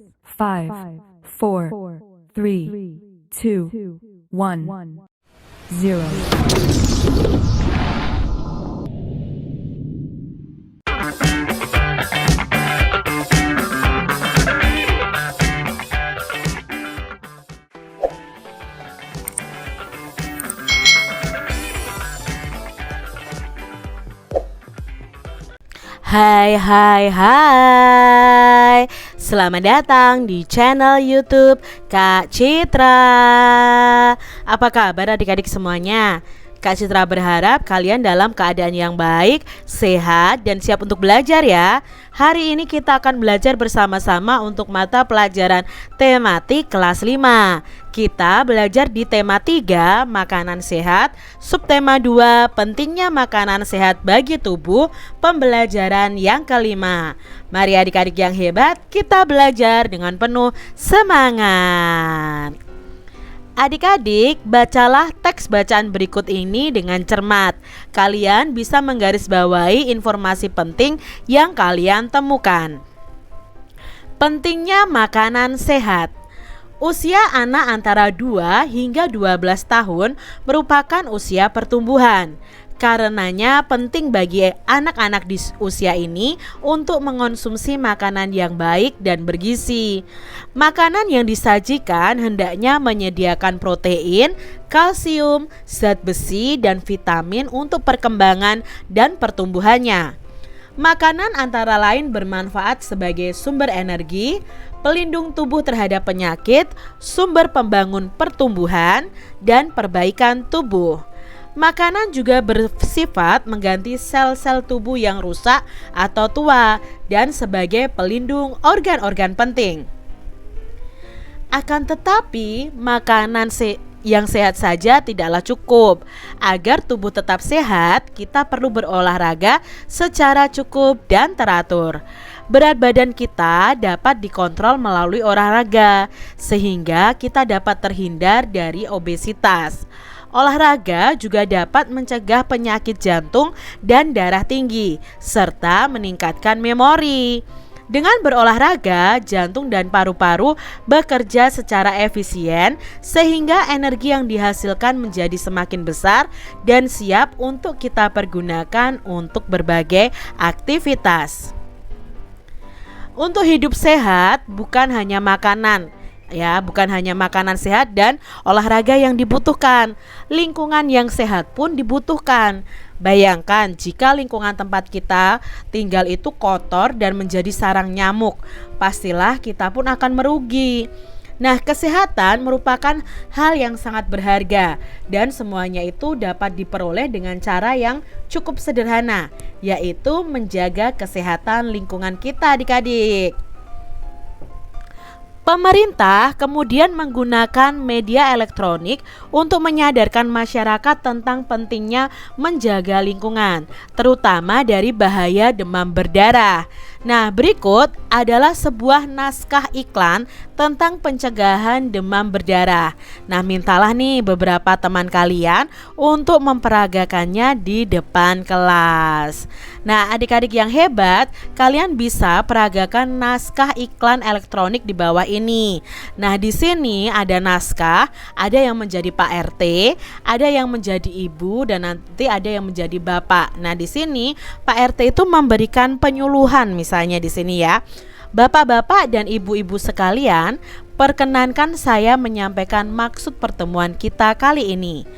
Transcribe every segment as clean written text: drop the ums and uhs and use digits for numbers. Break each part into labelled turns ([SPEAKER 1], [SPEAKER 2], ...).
[SPEAKER 1] 5, 4, 3, 2, 1, 0.
[SPEAKER 2] Hai, selamat datang di channel YouTube Kak Citra. Apa kabar adik-adik semuanya? Kak Citra berharap kalian dalam keadaan yang baik, sehat, dan siap untuk belajar ya. Hari ini kita akan belajar bersama-sama untuk mata pelajaran tematik kelas 5. Kita belajar di tema 3, makanan sehat, subtema 2, pentingnya makanan sehat bagi tubuh, pembelajaran yang kelima. Mari adik-adik yang hebat, kita belajar dengan penuh semangat. Adik-adik, bacalah teks bacaan berikut ini dengan cermat. Kalian bisa menggarisbawahi informasi penting yang kalian temukan. Pentingnya makanan sehat. Usia anak antara 2 hingga 12 tahun merupakan usia pertumbuhan. Karenanya penting bagi anak-anak di usia ini untuk mengonsumsi makanan yang baik dan bergizi. Makanan yang disajikan hendaknya menyediakan protein, kalsium, zat besi, dan vitamin untuk perkembangan dan pertumbuhannya. Makanan antara lain bermanfaat sebagai sumber energi, pelindung tubuh terhadap penyakit, sumber pembangun pertumbuhan, dan perbaikan tubuh. Makanan juga bersifat mengganti sel-sel tubuh yang rusak atau tua dan sebagai pelindung organ-organ penting. Akan tetapi, makanan yang sehat saja tidaklah cukup. Agar tubuh tetap sehat, kita perlu berolahraga secara cukup dan teratur. Berat badan kita dapat dikontrol melalui olahraga, sehingga kita dapat terhindar dari obesitas. Olahraga juga dapat mencegah penyakit jantung dan darah tinggi, serta meningkatkan memori. Dengan berolahraga, jantung dan paru-paru bekerja secara efisien sehingga energi yang dihasilkan menjadi semakin besar dan siap untuk kita pergunakan untuk berbagai aktivitas. Untuk hidup sehat bukan hanya makanan sehat dan olahraga yang dibutuhkan. Lingkungan yang sehat pun dibutuhkan. Bayangkan jika lingkungan tempat kita tinggal itu kotor dan menjadi sarang nyamuk, pastilah kita pun akan merugi. Nah, kesehatan merupakan hal yang sangat berharga dan semuanya itu dapat diperoleh dengan cara yang cukup sederhana, yaitu menjaga kesehatan lingkungan kita adik-adik. Pemerintah kemudian menggunakan media elektronik untuk menyadarkan masyarakat tentang pentingnya menjaga lingkungan, terutama dari bahaya demam berdarah. Nah, berikut adalah sebuah naskah iklan tentang pencegahan demam berdarah. Nah, mintalah nih beberapa teman kalian untuk memperagakannya di depan kelas. Nah, adik-adik yang hebat, kalian bisa peragakan naskah iklan elektronik di bawah ini. Nah, di sini ada naskah, ada yang menjadi Pak RT, ada yang menjadi ibu, dan nanti ada yang menjadi bapak. Nah, di sini Pak RT itu memberikan penyuluhan, misalnya di sini ya. Bapak-bapak dan ibu-ibu sekalian, perkenankan saya menyampaikan maksud pertemuan kita kali ini.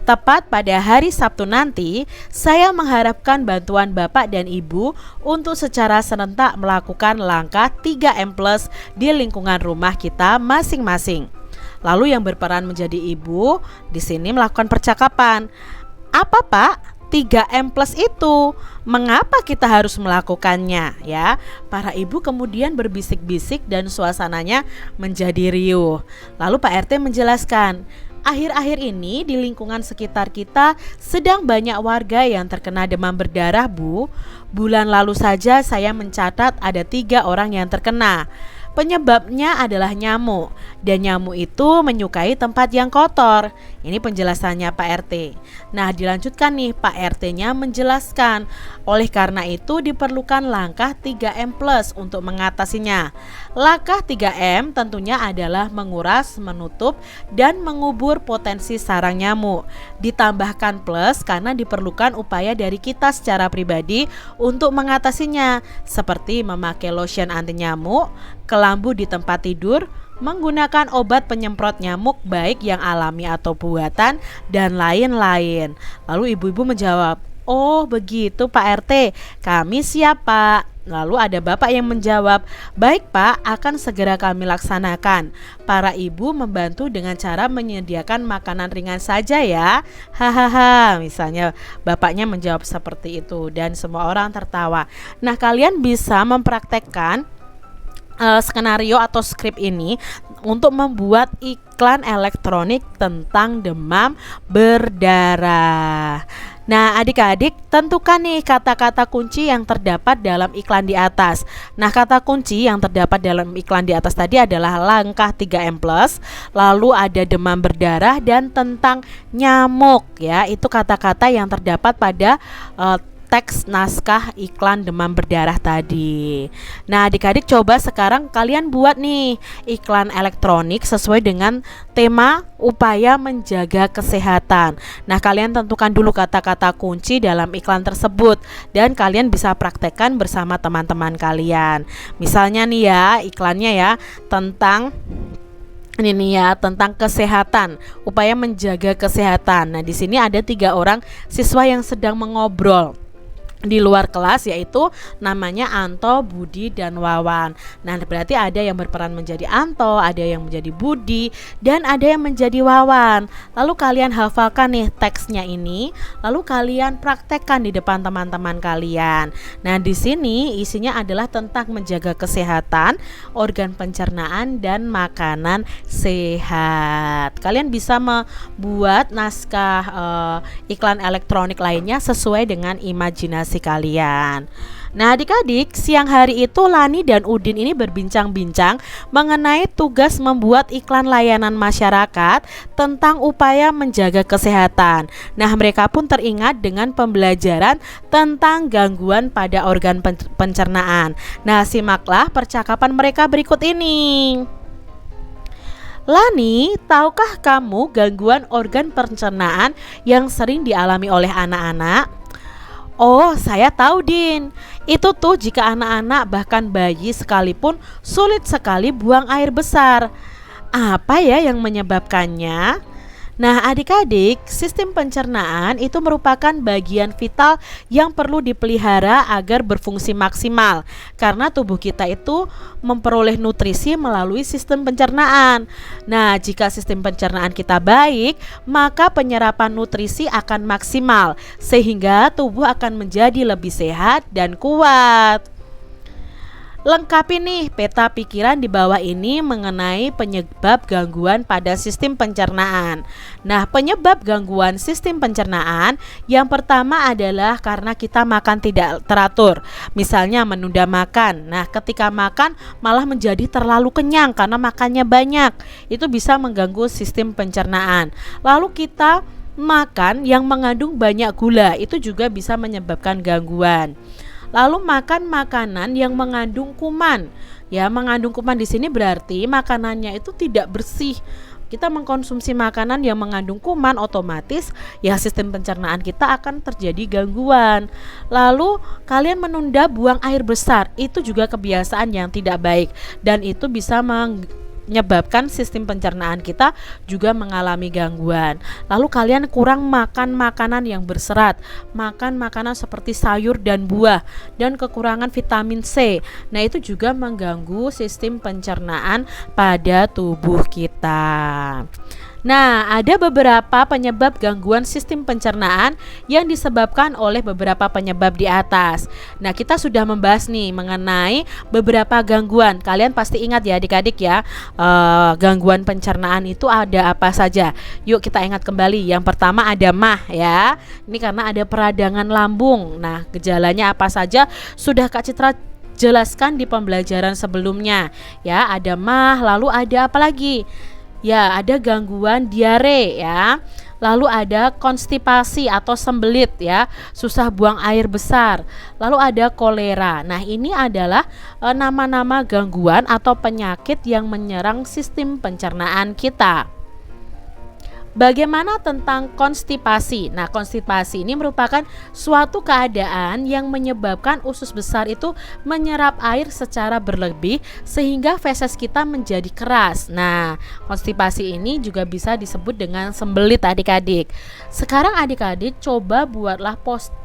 [SPEAKER 2] Tepat pada hari Sabtu nanti, saya mengharapkan bantuan Bapak dan Ibu untuk secara serentak melakukan langkah 3M+ di lingkungan rumah kita masing-masing. Lalu yang berperan menjadi ibu di sini melakukan percakapan. Apa Pak? 3M+ itu, mengapa kita harus melakukannya ya? Para ibu kemudian berbisik-bisik dan suasananya menjadi riuh. Lalu Pak RT menjelaskan, akhir-akhir ini di lingkungan sekitar kita sedang banyak warga yang terkena demam berdarah, Bu. Bulan lalu saja saya mencatat ada 3 orang yang terkena. Penyebabnya adalah nyamuk, dan nyamuk itu menyukai tempat yang kotor. Ini penjelasannya Pak RT. Nah, dilanjutkan nih, Pak RT-nya menjelaskan, oleh karena itu diperlukan langkah 3M plus untuk mengatasinya. Langkah 3M tentunya adalah menguras, menutup, dan mengubur potensi sarang nyamuk. Ditambahkan plus karena diperlukan upaya dari kita secara pribadi untuk mengatasinya, seperti memakai lotion anti nyamuk, kelambu di tempat tidur, menggunakan obat penyemprot nyamuk baik yang alami atau buatan, dan lain-lain. Lalu ibu-ibu menjawab, "Oh begitu Pak RT, kami siap Pak." Lalu ada bapak yang menjawab, "Baik Pak, akan segera kami laksanakan." Para ibu membantu dengan cara menyediakan makanan ringan saja ya. Hahaha, misalnya bapaknya menjawab seperti itu dan semua orang tertawa. Nah, kalian bisa mempraktekkan skenario atau skrip ini untuk membuat iklan elektronik tentang demam berdarah. Nah, adik-adik tentukan nih kata-kata kunci yang terdapat dalam iklan di atas. Nah, kata kunci yang terdapat dalam iklan di atas tadi adalah langkah 3M plus, lalu ada demam berdarah dan tentang nyamuk ya. Itu kata-kata yang terdapat pada teks naskah iklan demam berdarah tadi. Nah, adik-adik coba sekarang kalian buat nih iklan elektronik sesuai dengan tema upaya menjaga kesehatan. Nah, kalian tentukan dulu kata-kata kunci dalam iklan tersebut dan kalian bisa praktekkan bersama teman-teman kalian. Misalnya nih ya, iklannya ya tentang ini nih ya, tentang kesehatan, upaya menjaga kesehatan. Nah, di sini ada 3 orang siswa yang sedang mengobrol di luar kelas, yaitu namanya Anto, Budi, dan Wawan. Nah, berarti ada yang berperan menjadi Anto, ada yang menjadi Budi, dan ada yang menjadi Wawan. Lalu kalian hafalkan nih teksnya ini, lalu kalian praktekkan di depan teman-teman kalian. Nah, di sini isinya adalah tentang menjaga kesehatan, organ pencernaan, dan makanan sehat. Kalian bisa membuat naskah iklan elektronik lainnya sesuai dengan imajinasi kalian. Nah, adik-adik, siang hari itu Lani dan Udin ini berbincang-bincang mengenai tugas membuat iklan layanan masyarakat tentang upaya menjaga kesehatan. Nah, mereka pun teringat dengan pembelajaran tentang gangguan pada organ pencernaan. Nah, simaklah percakapan mereka berikut ini. Lani, tahukah kamu gangguan organ pencernaan yang sering dialami oleh anak-anak? Oh, saya tahu Din. Itu tuh jika anak-anak bahkan bayi sekalipun sulit sekali buang air besar. Apa ya yang menyebabkannya? Nah, adik-adik, sistem pencernaan itu merupakan bagian vital yang perlu dipelihara agar berfungsi maksimal, karena tubuh kita itu memperoleh nutrisi melalui sistem pencernaan. Nah, jika sistem pencernaan kita baik, maka penyerapan nutrisi akan maksimal, sehingga tubuh akan menjadi lebih sehat dan kuat. Lengkapi nih peta pikiran di bawah ini mengenai penyebab gangguan pada sistem pencernaan. Nah, penyebab gangguan sistem pencernaan yang pertama adalah karena kita makan tidak teratur. Misalnya menunda makan. Nah, ketika makan malah menjadi terlalu kenyang karena makannya banyak. Itu bisa mengganggu sistem pencernaan. Lalu kita makan yang mengandung banyak gula, itu juga bisa menyebabkan gangguan. Lalu makan makanan yang mengandung kuman. Ya, mengandung kuman di sini berarti makanannya itu tidak bersih. Kita mengkonsumsi makanan yang mengandung kuman, otomatis ya sistem pencernaan kita akan terjadi gangguan. Lalu kalian menunda buang air besar, itu juga kebiasaan yang tidak baik dan itu bisa menyebabkan sistem pencernaan kita juga mengalami gangguan. Lalu kalian kurang makan makanan yang berserat, makan makanan seperti sayur dan buah, dan kekurangan vitamin C. Nah, itu juga mengganggu sistem pencernaan pada tubuh kita. Nah, ada beberapa penyebab gangguan sistem pencernaan yang disebabkan oleh beberapa penyebab di atas. Nah, kita sudah membahas nih mengenai beberapa gangguan. Kalian pasti ingat ya adik-adik ya, gangguan pencernaan itu ada apa saja. Yuk kita ingat kembali. Yang pertama ada MAH ya. Ini karena ada peradangan lambung. Nah, gejalanya apa saja sudah Kak Citra jelaskan di pembelajaran sebelumnya. Ya, ada MAH, lalu ada apa lagi? Ya, ada gangguan diare ya. Lalu ada konstipasi atau sembelit ya, susah buang air besar. Lalu ada kolera. Nah, ini adalah nama-nama gangguan atau penyakit yang menyerang sistem pencernaan kita. Bagaimana tentang konstipasi? Nah, konstipasi ini merupakan suatu keadaan yang menyebabkan usus besar itu menyerap air secara berlebih sehingga feses kita menjadi keras. Nah, konstipasi ini juga bisa disebut dengan sembelit adik-adik. Sekarang adik-adik coba buatlah poster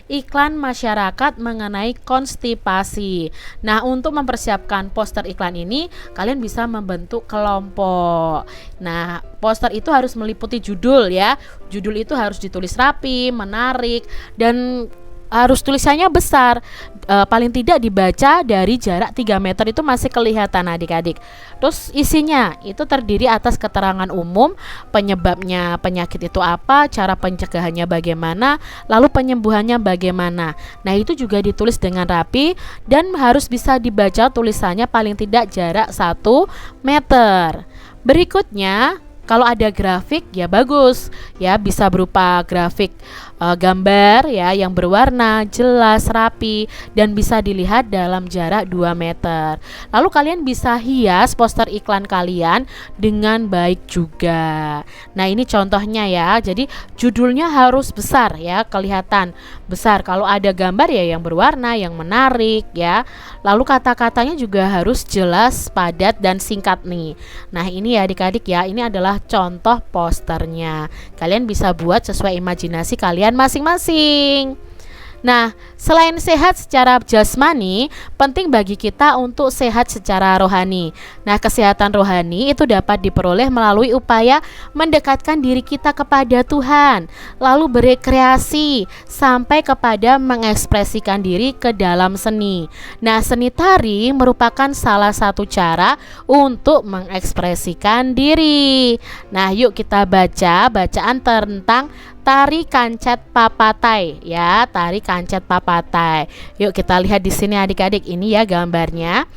[SPEAKER 2] iklan masyarakat mengenai konstipasi. Nah, untuk mempersiapkan poster iklan ini, kalian bisa membentuk kelompok. Nah, poster itu harus meliputi judul ya. Judul itu harus ditulis rapi, menarik, dan harus tulisannya besar. Paling tidak dibaca dari jarak 3 meter itu masih kelihatan adik-adik. Terus isinya itu terdiri atas keterangan umum, penyebabnya penyakit itu apa, cara pencegahannya bagaimana, lalu penyembuhannya bagaimana. Nah, itu juga ditulis dengan rapi dan harus bisa dibaca tulisannya paling tidak jarak 1 meter. Berikutnya, kalau ada grafik ya bagus ya, bisa berupa grafik gambar ya yang berwarna, jelas, rapi, dan bisa dilihat dalam jarak 2 meter. Lalu kalian bisa hias poster iklan kalian dengan baik juga. Nah, ini contohnya ya. Jadi judulnya harus besar ya, kelihatan besar. Kalau ada gambar ya yang berwarna, yang menarik ya. Lalu kata-katanya juga harus jelas, padat, dan singkat nih. Nah, ini ya adik-adik ya, ini adalah contoh posternya. Kalian bisa buat sesuai imajinasi kalian masing-masing. Nah, selain sehat secara jasmani, penting bagi kita untuk sehat secara rohani. Nah, kesehatan rohani itu dapat diperoleh melalui upaya mendekatkan diri kita kepada Tuhan, lalu berekreasi sampai kepada mengekspresikan diri ke dalam seni. Nah, seni tari merupakan salah satu cara untuk mengekspresikan diri. Nah, yuk kita baca bacaan tentang tari kancet papatai ya, tari kancet papatai. Yuk kita lihat di sini adik-adik, ini ya gambarnya.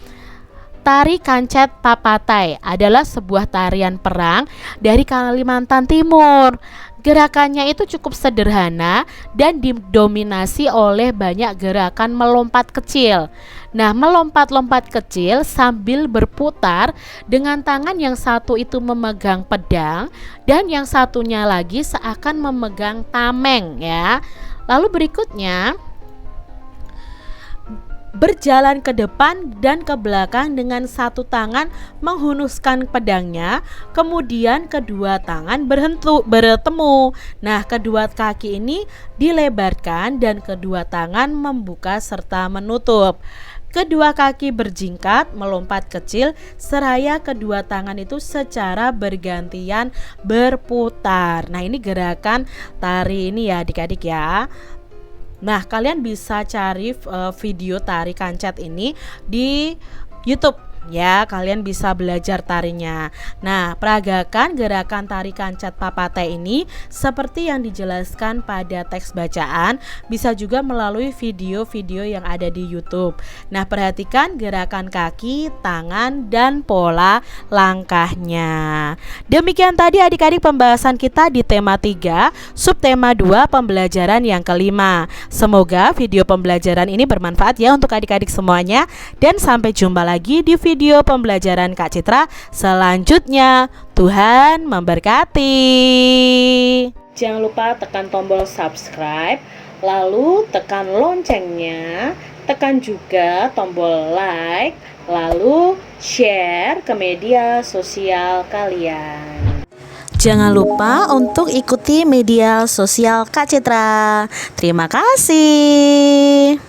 [SPEAKER 2] Tari kancet papatai adalah sebuah tarian perang dari Kalimantan Timur. Gerakannya itu cukup sederhana dan didominasi oleh banyak gerakan melompat kecil. Nah, melompat-lompat kecil sambil berputar dengan tangan yang satu itu memegang pedang dan yang satunya lagi seakan memegang tameng ya. Lalu berikutnya berjalan ke depan dan ke belakang dengan satu tangan menghunuskan pedangnya, kemudian kedua tangan bertemu. Nah, kedua kaki ini dilebarkan dan kedua tangan membuka serta menutup. Kedua kaki berjingkat, melompat kecil, seraya kedua tangan itu secara bergantian berputar. Nah, ini gerakan tari ini ya adik-adik ya. Nah, kalian bisa cari video tari kancet ini di YouTube ya, kalian bisa belajar tarinya. Nah, peragakan gerakan tari kancet papatai ini seperti yang dijelaskan pada teks bacaan, bisa juga melalui video-video yang ada di YouTube. Nah, perhatikan gerakan kaki, tangan, dan pola langkahnya. Demikian tadi adik-adik pembahasan kita di tema 3, subtema 2 pembelajaran yang kelima. Semoga video pembelajaran ini bermanfaat ya untuk adik-adik semuanya, dan sampai jumpa lagi di video pembelajaran Kak Citra selanjutnya. Tuhan memberkati. Jangan lupa tekan tombol subscribe, lalu tekan loncengnya, tekan juga tombol like, lalu share ke media sosial kalian. Jangan lupa untuk ikuti media sosial Kak Citra. Terima kasih.